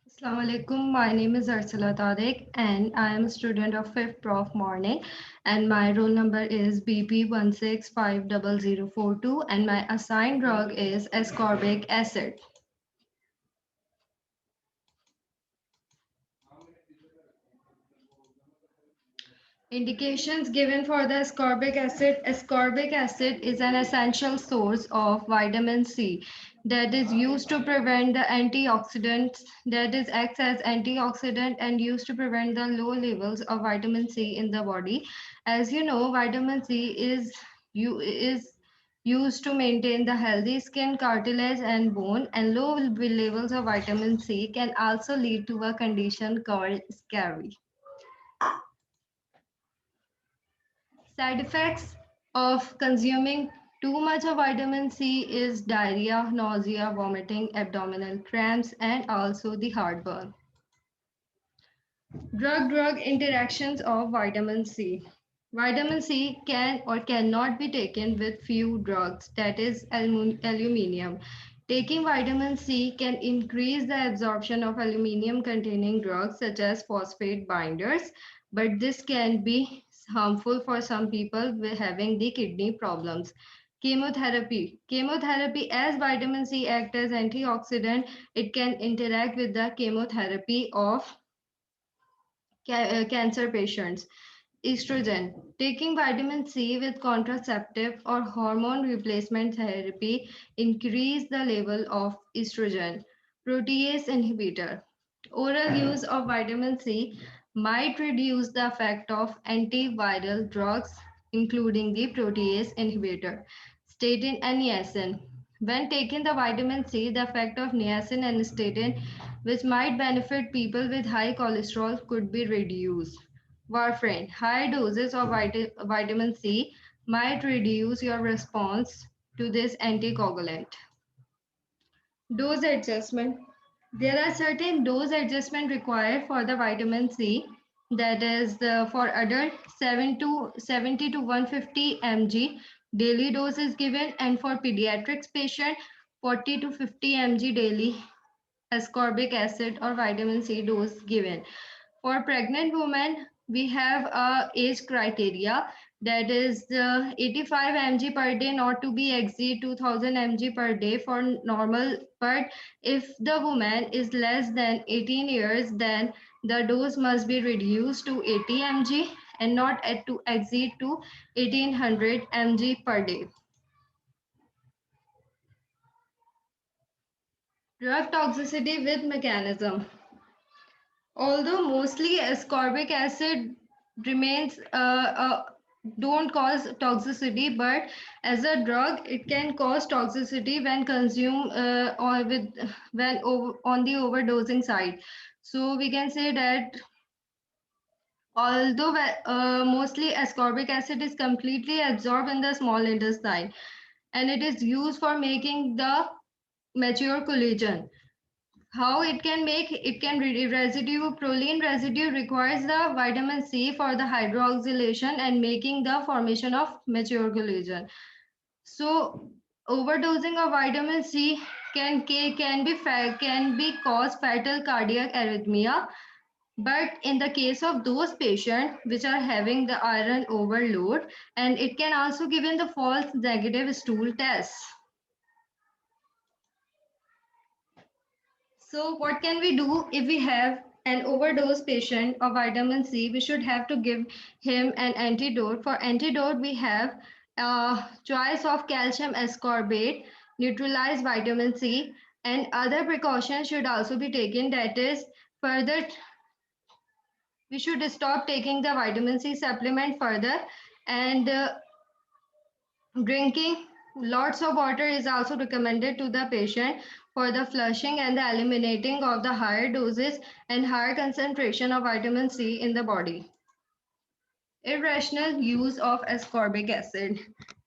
Assalamu alaikum. My name is Arsala Tariq and I am a student of 5th Prof Morning and my roll number is BP1650042 and my assigned drug is ascorbic acid. Indications given for the ascorbic acid. Ascorbic acid is an essential source of vitamin C that is used to prevent the antioxidants that is acts as antioxidant and used to prevent the low levels of vitamin C in the body. As you know, vitamin C is used to maintain the healthy skin, cartilage and bone, and low levels of vitamin C can also lead to a condition called scurvy. Side effects of consuming too much of vitamin C is diarrhea, nausea, vomiting, abdominal cramps, and also the heartburn. Drug-drug interactions of vitamin C. Vitamin C can or cannot be taken with few drugs, that is aluminium. Taking vitamin C can increase the absorption of aluminium containing drugs such as phosphate binders, but this can be harmful for some people with having the kidney problems. Chemotherapy. Chemotherapy, as vitamin C acts as antioxidant, it can interact with the chemotherapy of cancer patients. Estrogen. Taking vitamin C with contraceptive or hormone replacement therapy increase the level of estrogen. Protease inhibitor. Oral use of vitamin C might reduce the effect of antiviral drugs, including the protease inhibitor. Statin and niacin. When taking the vitamin C, the effect of niacin and statin, which might benefit people with high cholesterol, could be reduced. Warfarin. High doses of vitamin C might reduce your response to this anticoagulant. Dose adjustment. There are certain dose adjustment required for the vitamin C. That is for adult 70 to 150 mg daily dose is given, and for pediatrics patient 40 to 50 mg daily ascorbic acid or vitamin C dose given. For pregnant women, we have a age criteria, that is 85 mg per day, not to be exceed 2000 mg per day for normal. But if the woman is less than 18 years, then the dose must be reduced to 80 mg and not to exceed to 1800 mg per day. Drug toxicity with mechanism. Although mostly ascorbic acid remains don't cause toxicity, but as a drug, it can cause toxicity when consumed or with when on the overdosing side. So we can say that although mostly ascorbic acid is completely absorbed in the small intestine, and it is used for making the mature collagen. How it can make it can residue proline residue requires the vitamin C for the hydroxylation and making the formation of mature collagen. So overdosing of vitamin C can be cause fatal cardiac arrhythmia. But in the case of those patients which are having the iron overload, and it can also given the false negative stool tests. So what can we do if we have an overdose patient of vitamin C? We should have to give him an antidote. For antidote, we have a choice of calcium ascorbate, neutralize vitamin C, and other precautions should also be taken. That is, further, we should stop taking the vitamin C supplement further, and drinking lots of water is also recommended to the patient for the flushing and the eliminating of the higher doses and higher concentration of vitamin C in the body. Irrational use of ascorbic acid.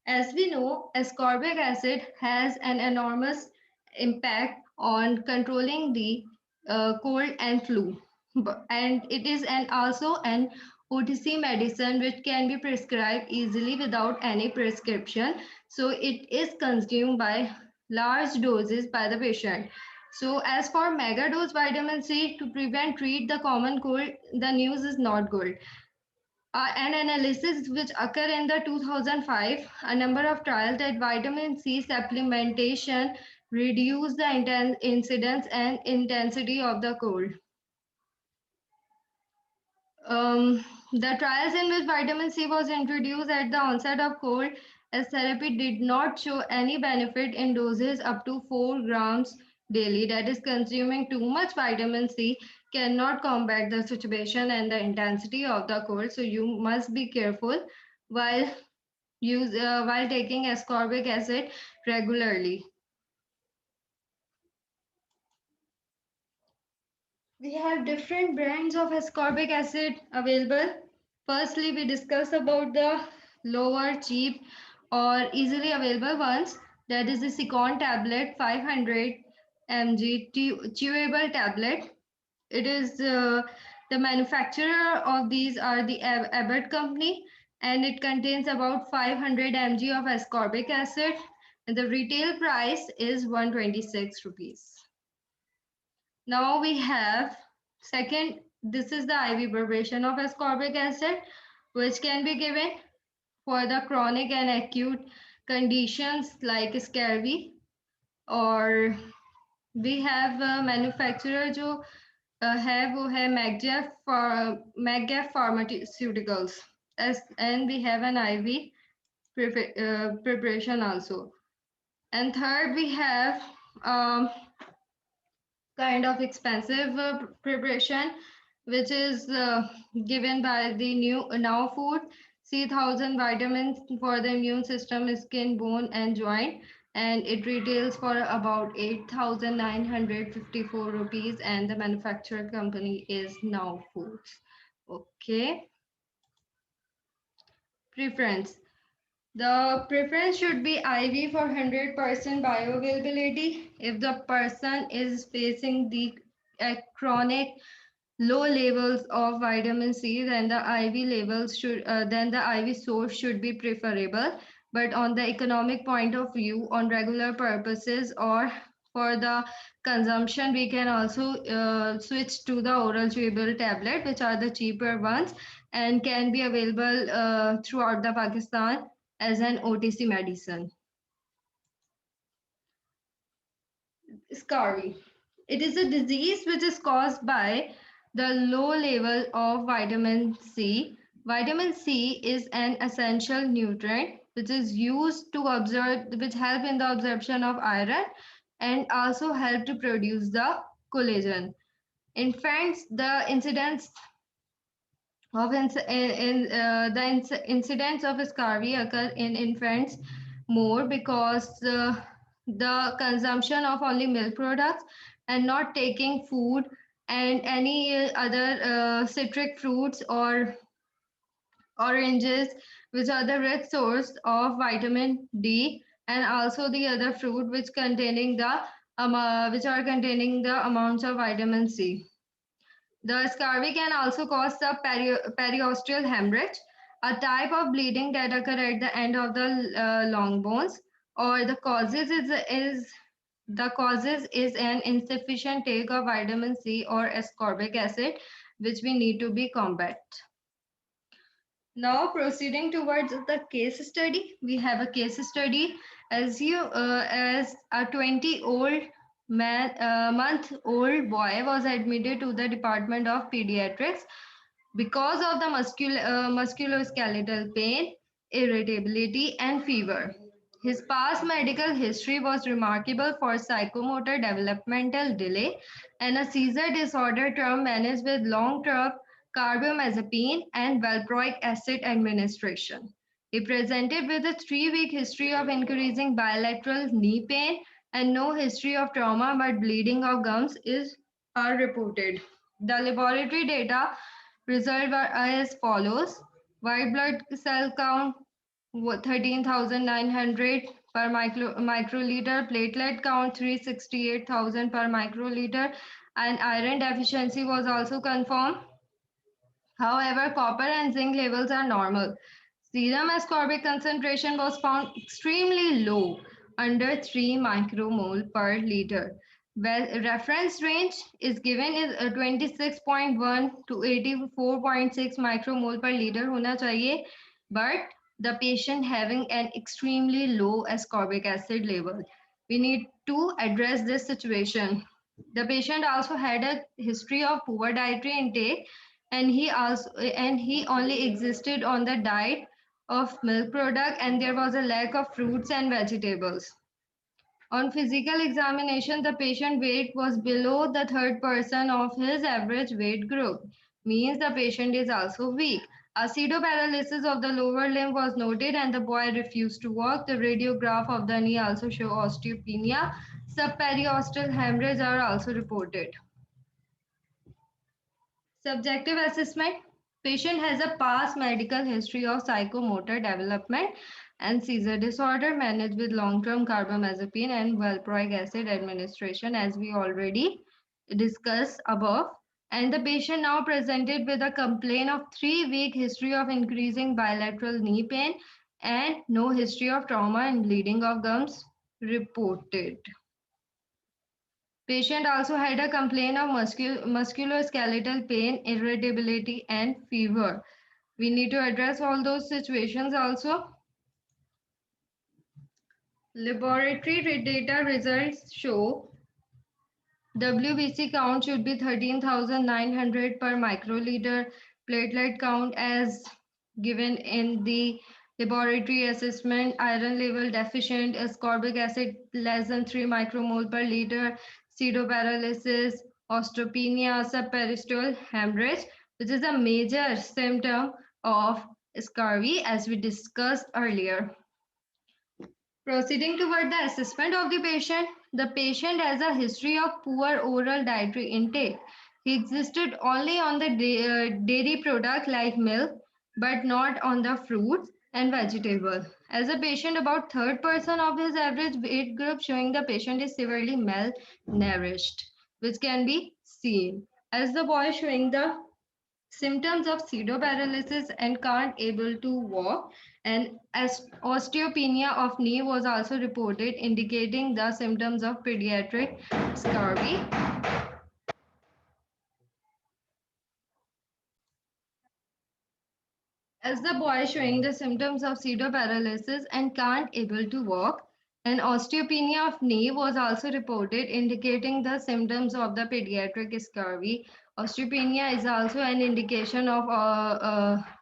As we know, ascorbic acid has an enormous impact on controlling the cold and flu. And it is also an OTC medicine which can be prescribed easily without any prescription. So it is consumed by large doses by the patient. So, as for megadose vitamin C to prevent treat the common cold, the news is not good. An analysis which occurred in the 2005, a number of trials that vitamin C supplementation reduced the incidence and intensity of the cold. The trials in which vitamin C was introduced at the onset of cold as therapy did not show any benefit in doses up to 4 grams daily. That is, consuming too much vitamin C cannot combat the situation and the intensity of the cold. So you must be careful while while taking ascorbic acid regularly. We have different brands of ascorbic acid available. Firstly, we discuss about the lower, cheap, or easily available ones. That is the Secon tablet, 500 mg chewable tablet. It is the manufacturer of these are the Abbott company, and it contains about 500 mg of ascorbic acid. And the retail price is 126 rupees. Now we have second, this is the IV preparation of ascorbic acid, which can be given for the chronic and acute conditions like scurvy, or we have a manufacturer जो है वो है MacGaff Pharmaceuticals, and we have an IV preparation also. And third, we have um, kind of expensive preparation, which is given by the new Now Food C1000 vitamins for the immune system, skin, bone, and joint. And it retails for about 8,954 rupees, and the manufacturer company is Now Foods. Okay, preference. The preference should be IV for 100% bioavailability. If the person is facing the chronic low levels of vitamin C, then the IV levels should then the IV source should be preferable. But on the economic point of view, on regular purposes or for the consumption, we can also switch to the oral chewable tablet, which are the cheaper ones and can be available throughout the Pakistan as an OTC medicine. Scurvy. It is a disease which is caused by the low level of vitamin C. Vitamin C is an essential nutrient which is used to absorb, which help in the absorption of iron and also help to produce the collagen. In fact, the incidence of incidents of scurvy occur in infants more because the consumption of only milk products and not taking food and any other citric fruits or oranges, which are the rich source of vitamin D, and also the other fruit which are containing the amounts of vitamin C. The scurvy can also cause the periosteal hemorrhage, a type of bleeding that occur at the end of the long bones, or the causes is an insufficient take of vitamin C or ascorbic acid, which we need to be combat. Now proceeding towards the case study, we have a case study as a 20-old month old boy was admitted to the Department of Pediatrics because of the musculoskeletal pain, irritability, and fever. His past medical history was remarkable for psychomotor developmental delay and a seizure disorder term managed with long-term carbamazepine and valproic acid administration. He presented with a 3-week history of increasing bilateral knee pain and no history of trauma, but bleeding of gums are reported. The laboratory data results were as follows: white blood cell count 13,900 per microliter, platelet count 368,000 per microliter, and iron deficiency was also confirmed. However, copper and zinc levels are normal. Serum ascorbic concentration was found extremely low, under 3 micromole per liter. Reference range is given is 26.1 to 84.6 micromole per liter होना चाहिए, but the patient having an extremely low ascorbic acid level. We need to address this situation. The patient also had a history of poor dietary intake, and he only existed on the diet of milk product, and there was a lack of fruits and vegetables. On physical examination, the patient weight was below the third person of his average weight group, means the patient is also weak. Acidoparalysis of the lower limb was noted and the boy refused to walk. The radiograph of the knee also show osteopenia. Subperiosteal hemorrhage are also reported. Subjective assessment. Patient has a past medical history of psychomotor development and seizure disorder managed with long-term carbamazepine and valproic acid administration as we already discussed above. And the patient now presented with a complaint of 3-week history of increasing bilateral knee pain and no history of trauma and bleeding of gums reported. Patient also had a complaint of musculoskeletal pain, irritability, and fever. We need to address all those situations also. Laboratory data results show WBC count should be 13,900 per microliter. Platelet count as given in the laboratory assessment. Iron level deficient, ascorbic acid less than 3 micromole per liter, pseudoparalysis, osteopenia, subperiosteal hemorrhage, which is a major symptom of scurvy as we discussed earlier. Proceeding toward the assessment of the patient has a history of poor oral dietary intake. He existed only on the dairy product like milk, but not on the fruits and vegetables. As a patient, about third person of his average weight group, showing the patient is severely malnourished, which can be seen. As the boy showing the symptoms of pseudoparalysis and can't able to walk, and as osteopenia of knee was also reported indicating the symptoms of pediatric scurvy. As the boy showing the symptoms of pseudoparalysis and can't able to walk, and osteopenia of knee was also reported indicating the symptoms of the pediatric scurvy. Osteopenia is also an indication of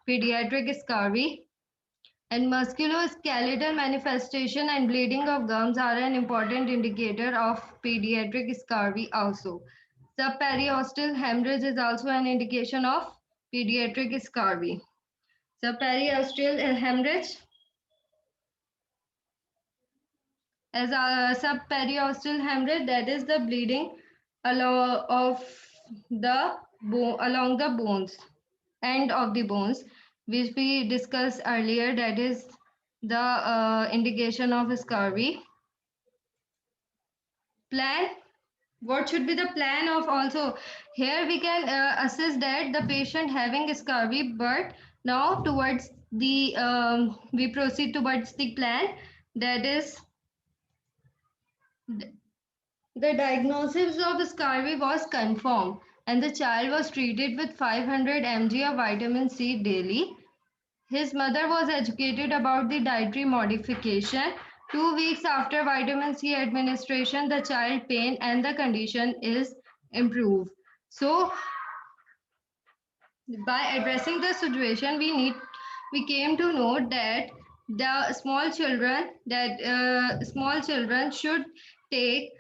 pediatric scurvy. And musculoskeletal manifestation and bleeding of gums are an important indicator of pediatric scurvy also. Subperiosteal hemorrhage is also an indication of pediatric scurvy. Subperiosteal hemorrhage as a subperiosteal hemorrhage, that is the bleeding of the along the bones, end of the bones, which we discussed earlier, that is the indication of scurvy. Plan. What should be the plan of also? Here we can assess that the patient having scurvy, but now towards the we proceed towards the plan, that is the diagnosis of scurvy was confirmed and the child was treated with 500 mg of vitamin C daily. His mother was educated about the dietary modification. 2 weeks after vitamin C administration, the child pain and the condition is improved. So, by addressing the situation, we came to know that the small children should take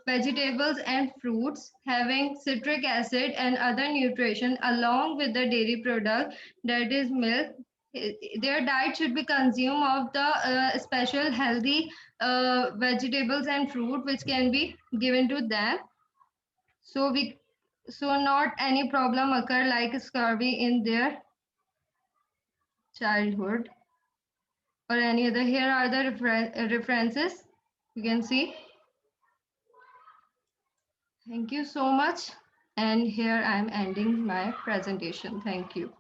vegetables and fruits having citric acid and other nutrition along with the dairy product, that is milk. Their diet should be consumed of the special healthy vegetables and fruit which can be given to them, so we so not any problem occur like scurvy in their childhood or any other. Here are the references you can see. Thank you so much, and here I am ending my presentation. Thank you.